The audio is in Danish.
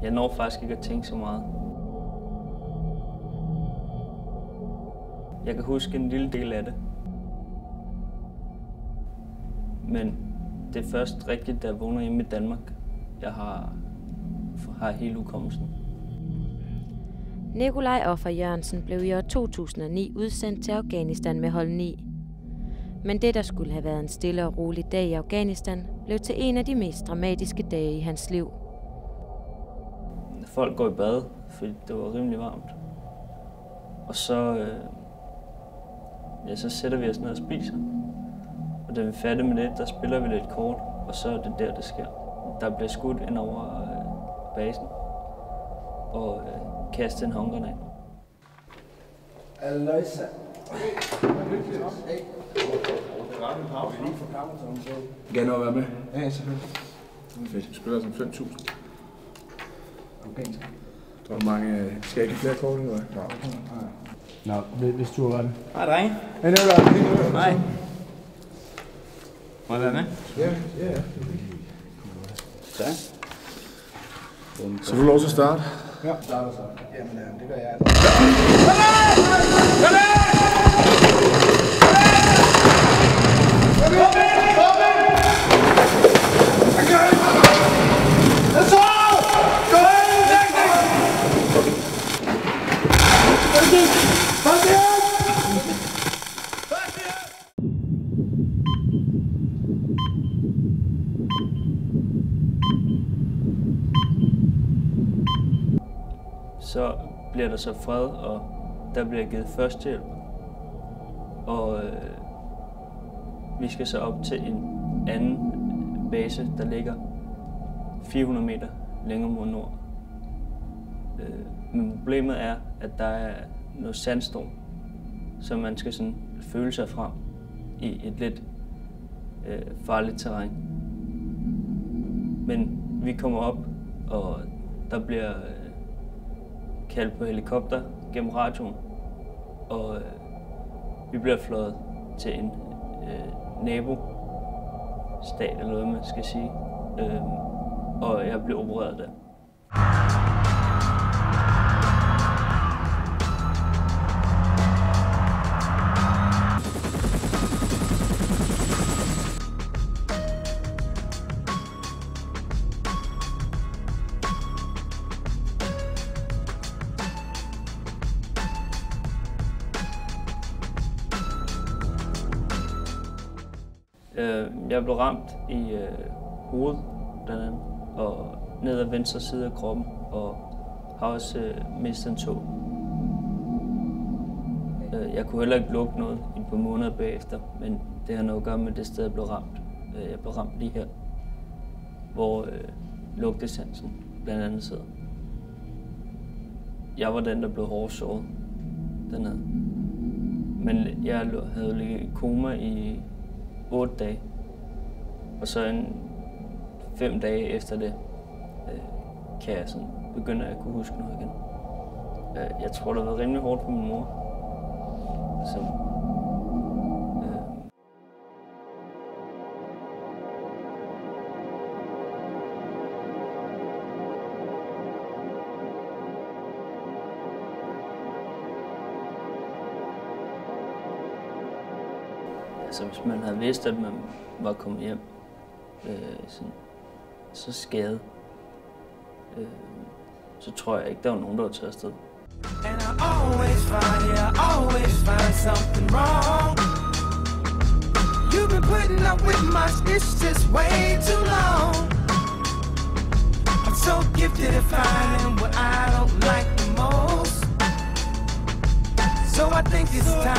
Jeg når faktisk ikke at tænke så meget. Jeg kan huske en lille del af det. Men det er først rigtigt, da jeg vågner hjemme i Danmark. Jeg har hele hukommelsen. Nikolaj Offer Jørgensen blev i år 2009 udsendt til Afghanistan med hold 9. Men det, der skulle have været en stille og rolig dag i Afghanistan, blev til en af de mest dramatiske dage i hans liv. Folk går i bad, fordi det var rimelig varmt. Og så sætter vi os ned og spiser. Og da vi er færdige med det, der spiller vi lidt kort, og så er det der, det sker. Der bliver skudt ind over basen og kastet en håndgranat. Aloysa. Gerne at være med. Ja, selvfølgelig. Fedt. Vi spiller som 5.000. Afghansk. Hvor mange skal ikke flere kort nu? Nå, hvis du var det. Hej, drenge. Ja, det var det. Hej. Må jeg være med? Ja. Så. Så du lov til at starte? Ja, starter så. Jamen, det gør jeg. Så bliver der så fred, og der bliver givet førstehjælp. Og vi skal så op til en anden base, der ligger 400 meter længere mod nord. Men problemet er, at der er noget sandstorm, så man skal sådan føle sig frem i et lidt farligt terræn. Men vi kommer op, og der bliver kaldt på helikopter gennem radioen, og vi bliver fløjet til en nabostat, eller hvad man skal sige, og jeg blev opereret der. Jeg blev ramt i hovedet, blandt andet, og ned ad venstre side af kroppen, og har også mistet en tå. Jeg kunne heller ikke lugte noget i et par måneder bagefter, men det har noget at gøre med det sted, jeg blev ramt. Jeg blev ramt lige her, hvor lugtesansen blandt andet sidder. Jeg var den, der blev hårdt såret dernede. Men jeg havde ligget i koma i 8 dage. Og så 5 dage efter det, kan jeg sådan begynde at kunne huske noget igen. Jeg tror, det har været rimelig hårdt på min mor. Altså, hvis man havde vidst, at man var kommet hjem så skadet, så tror jeg ikke, der var nogen, der var taget afsted. And I always find something wrong. You've been putting up with my it's just way too long. I'm so gifted at finding what I don't like the most. So I think it's time.